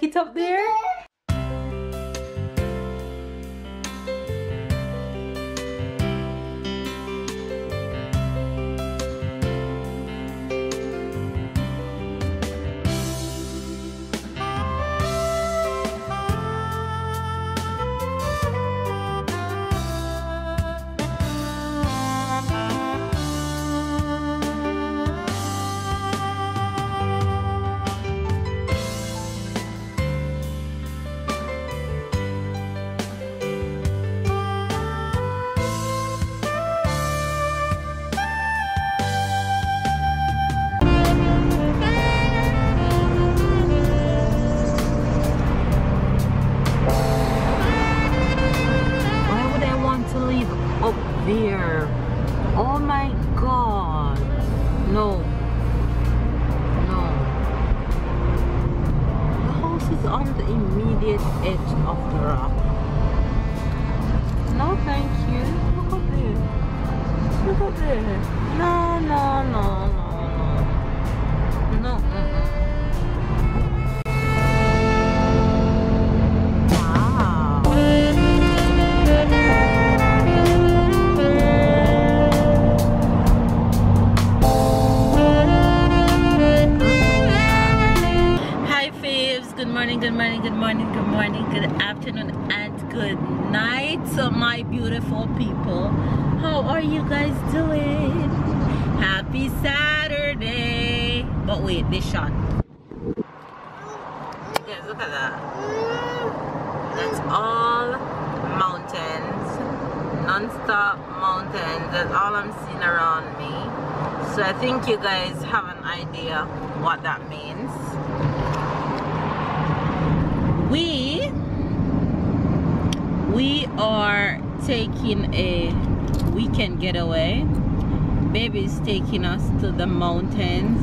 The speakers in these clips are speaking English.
like it up there? There. Oh my god. No. No. The house is on the immediate edge of the rock. No, thank you. Look at there. Look at there. No, no, no, no, no. No. Good afternoon and good night, so my beautiful people. How are you guys doing? Happy Saturday. But wait, this shot. You guys, look at that. That's all mountains, non-stop mountains. That's all I'm seeing around me. So I think you guys have an idea what that means. We are taking a weekend getaway. Baby's taking us to the mountains,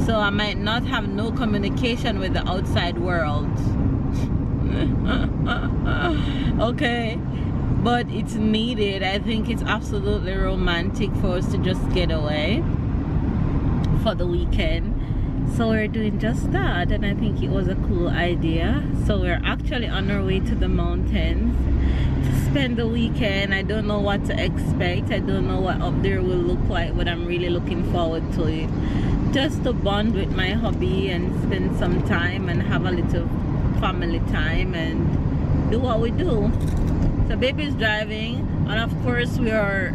so I might not have no communication with the outside world. Okay, but it's needed. I think it's absolutely romantic for us to just get away for the weekend. So we're doing just that, and I think it was a cool idea. So we're actually on our way to the mountains to spend the weekend. I don't know what to expect. I don't know what up there will look like, but I'm really looking forward to it. Just to bond with my hubby and spend some time and have a little family time and do what we do. So baby's driving, and of course we are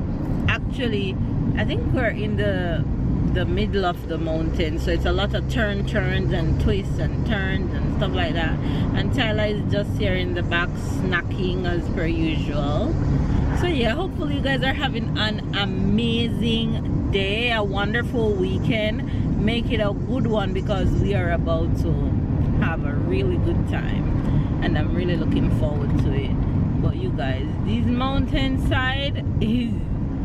actually, I think we're in the middle of the mountain, so it's a lot of turns and twists and turns and stuff like that. And Tyler is just here in the back snacking as per usual. So yeah, hopefully you guys are having an amazing day, a wonderful weekend. Make it a good one, because we are about to have a really good time and I'm really looking forward to it. But you guys, this mountainside is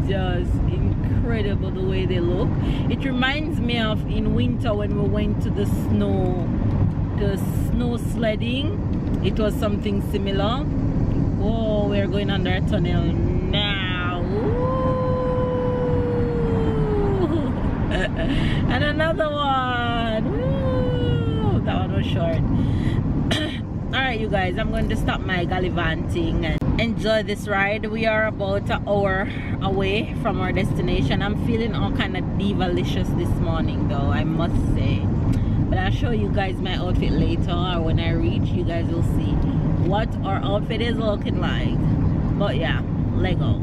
just incredible the way they look. It reminds me of in winter when we went to the snow sledding. It was something similar. Oh, we're going under a tunnel now. And another one. Ooh, that one was short. Alright you guys, I'm going to stop my gallivanting and enjoy this ride. We are about an hour away from our destination. I'm feeling all kind of divalicious this morning though, I must say. But I'll show you guys my outfit later, or when I reach, you guys will see what our outfit is looking like. But yeah, let's go.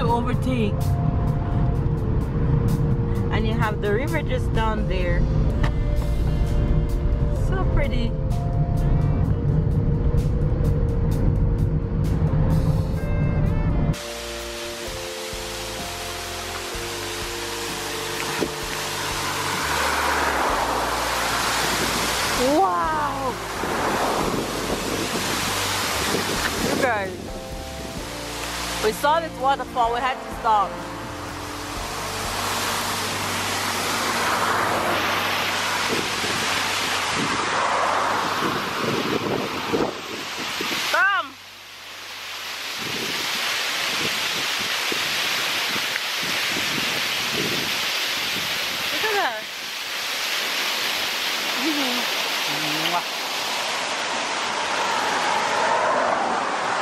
Overtake, and you have the river just down there. So pretty. We saw this waterfall, we had to stop. Come! Look at that.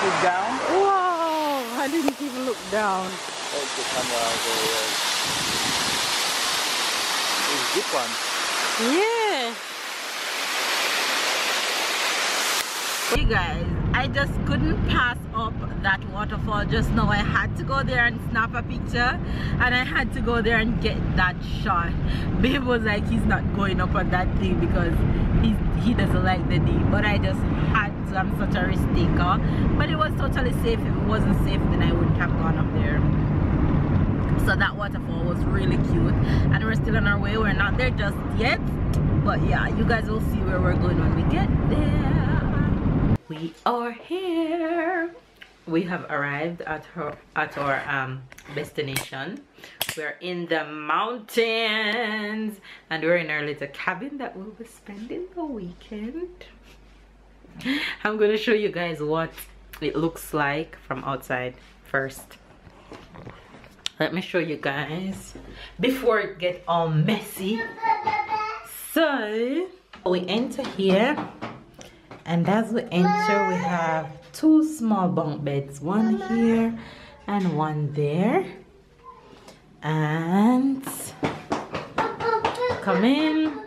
Look down. Wow! I didn't even look down. Hold the camera over here. It's a good one. Yeah. Hey guys, I just couldn't pass up that waterfall just now. I had to go there and snap a picture, and I had to go there and get that shot. Babe was like, he's not going up on that thing because he doesn't like the deep, but I just had to. I'm such a risk taker, but it was totally safe. If it wasn't safe, then I wouldn't have gone up there. So that waterfall was really cute, and we're still on our way. We're not there just yet, but yeah, you guys will see where we're going when we get there. We are here. We have arrived at our destination. We're in the mountains, and we're in our little cabin that we'll be spending the weekend. I'm gonna show you guys what it looks like from outside first. Let me show you guys before it gets all messy. So we enter here, and as we enter we have two small bunk beds, one here and one there. And come in,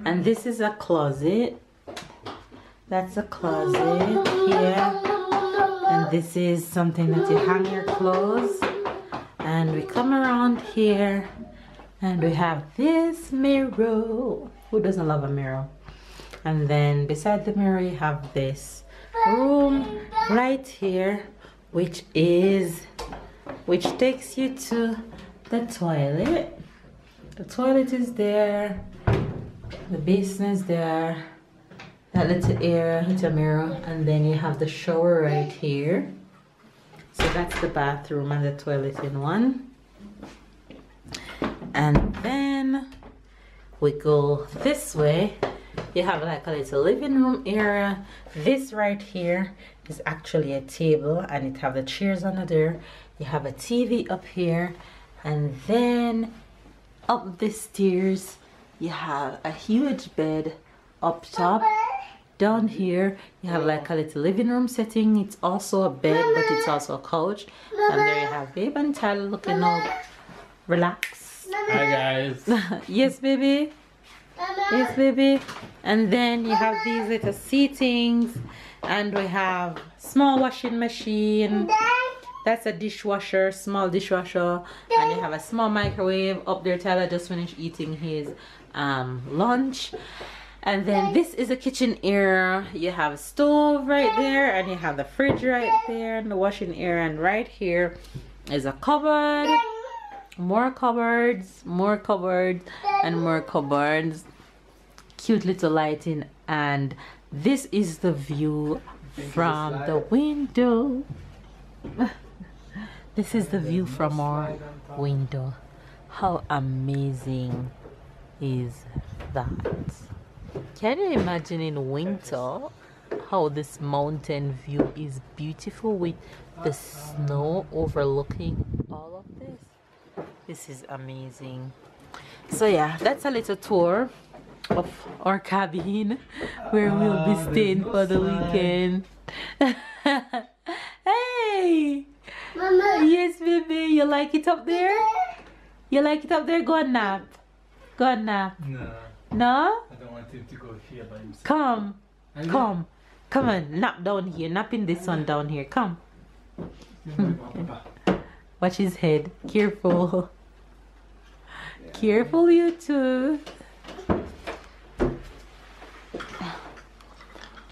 and this is a closet. That's a closet here, and this is something that you hang your clothes. And we come around here and we have this mirror. Who doesn't love a mirror? And then beside the mirror you have this room right here, which takes you to the toilet. The toilet is there, the basin is there, that little area, little mirror, and then you have the shower right here. So that's the bathroom and the toilet in one. And then we go this way. You have like a little living room area. This right here is actually a table, and it have the chairs under there. You have a TV up here, and then up the stairs you have a huge bed up top. Down here you have like a little living room setting. It's also a bed, but it's also a couch. And there you have Babe and Tyler looking all relaxed. Hi guys. Yes baby. Yes baby. And then you have these little seatings, and we have small washing machine. That's a dishwasher, small dishwasher. And you have a small microwave up there. Tyler just finished eating his lunch. And then this is a kitchen area. You have a stove right there, and you have the fridge right there, and the washing area. And right here is a cupboard, more cupboards, more cupboards, and more cupboards. Cute little lighting. And this is the view from the window. This is the view from our window. How amazing is that? Can you imagine in winter how this mountain view is beautiful with the snow overlooking all of this? This is amazing. So yeah, that's a little tour of our cabin where we'll be staying for the weekend. Hey! Mama. Yes, baby. You like it up there? You like it up there? Go and nap. Go and nap. No. No? I don't want him to go here by himself. Come. Come. Come on. Nap down here. Nap in this one down here. Come. Watch his head. Careful. Yeah. Careful, you too.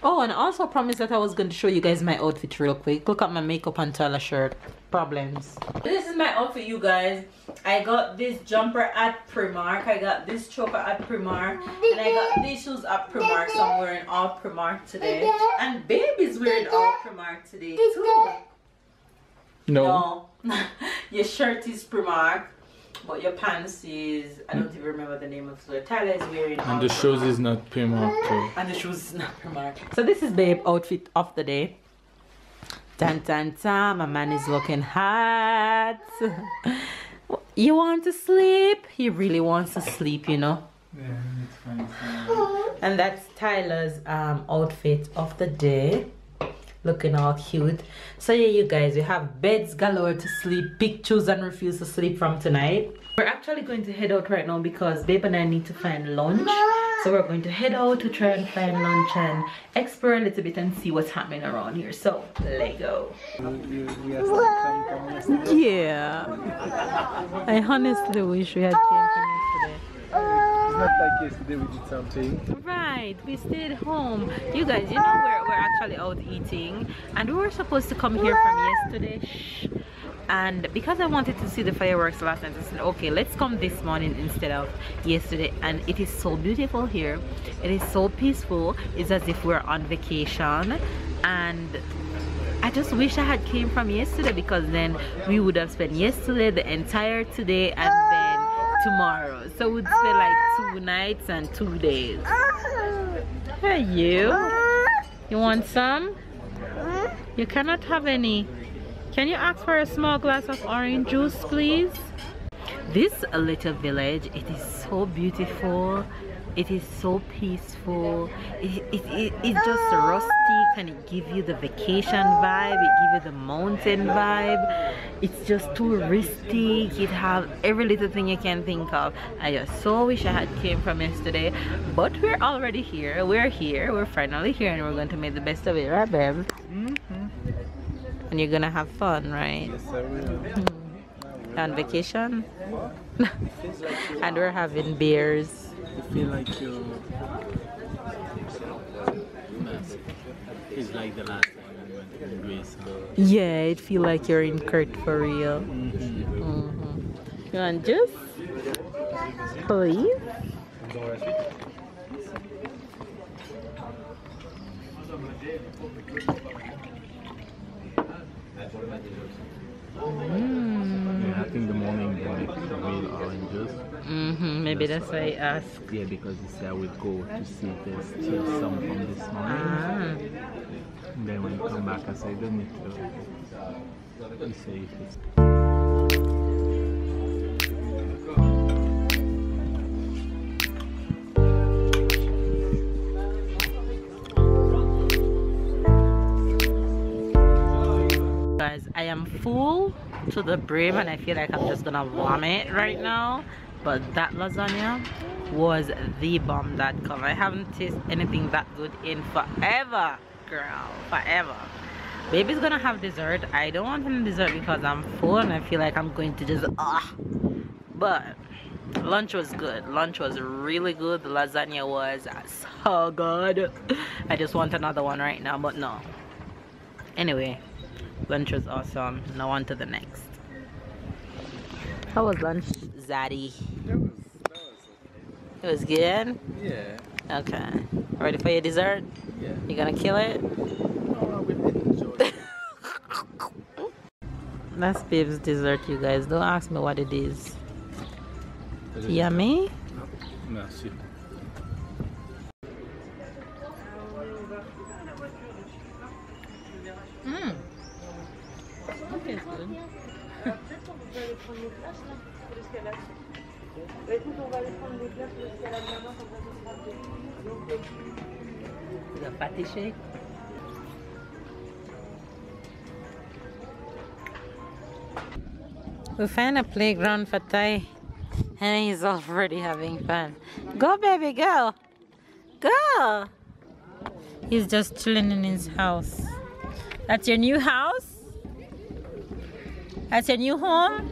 Oh, and I also promised that I was going to show you guys my outfit real quick. Look at my makeup and Tyler shirt. Problems. This is my outfit, you guys. I got this jumper at Primark. I got this choker at Primark. And I got these shoes at Primark. So I'm wearing all Primark today. And Baby's wearing all Primark today too. No. No. Your shirt is Primark, but your pants is, I don't even remember the name of the Tyler is wearing. And the shoes is not Primark too. And the shoes is not Primark. So this is babe outfit of the day. Tan tan tan, my man is looking hot. You want to sleep? He really wants to sleep, you know. Yeah, it's fine. And that's Tyler's outfit of the day. Looking all cute. So yeah, you guys, we have beds galore to sleep, pick, choose and refuse to sleep from tonight. We're actually going to head out right now because babe and I need to find lunch. So we're going to head out to try and find lunch and explore a little bit and see what's happening around here. So let's go. Yeah, I honestly wish we had came from yesterday. It's not like yesterday we did something. Right, we stayed home. You guys, you know we're actually out eating and we were supposed to come here from yesterday. Shh. And because I wanted to see the fireworks last night, I said okay, let's come this morning instead of yesterday. And it is so beautiful here. It is so peaceful. It's as if we're on vacation. And I just wish I had came from yesterday because then we would have spent yesterday, the entire today, and then tomorrow. So we'd spend like 2 nights and 2 days. Hey you want some? You cannot have any. Can you ask for a small glass of orange juice, please? This little village, it is so beautiful. It is so peaceful. It's just rustic and it gives you the vacation vibe. It gives you the mountain vibe. It's just touristic. It has every little thing you can think of. I just so wish I had came from yesterday, but we're already here. We're here. We're finally here, and we're going to make the best of it, right, babe? And you're gonna have fun, right? Yes, I will. On vacation. And we're having beers. You feel like you're... It's like the last time we went to Greece. Yeah, it feel like you're in Kurt for real. You want juice? Please? Yeah, I think the morning they make real oranges. Maybe that's why I asked. Yeah, because you say I will go to see if there's still some from this morning. And then when you come back, I say, don't need to. You say if it's... Guys, I am full to the brim and I feel like I'm just gonna vomit right now, but that lasagna was the bomb.com. I haven't tasted anything that good in forever, girl, forever. Baby's gonna have dessert. I don't want any dessert because I'm full and I feel like I'm going to just but lunch was good. Lunch was really good. The lasagna was so good. I just want another one right now, but no. Anyway, lunch was awesome. Now on to the next. How was lunch, Zaddy? It was good? Yeah. Okay. Ready for your dessert? Yeah. You gonna kill it? No, I will enjoy it. That's babe's dessert, you guys. Don't ask me what it is. Yummy? Merci. Okay, it's good. The patty shake. We found a playground for Ty and he's already having fun. Go baby, go! Go! He's just chilling in his house. That's your new house? That's your new home?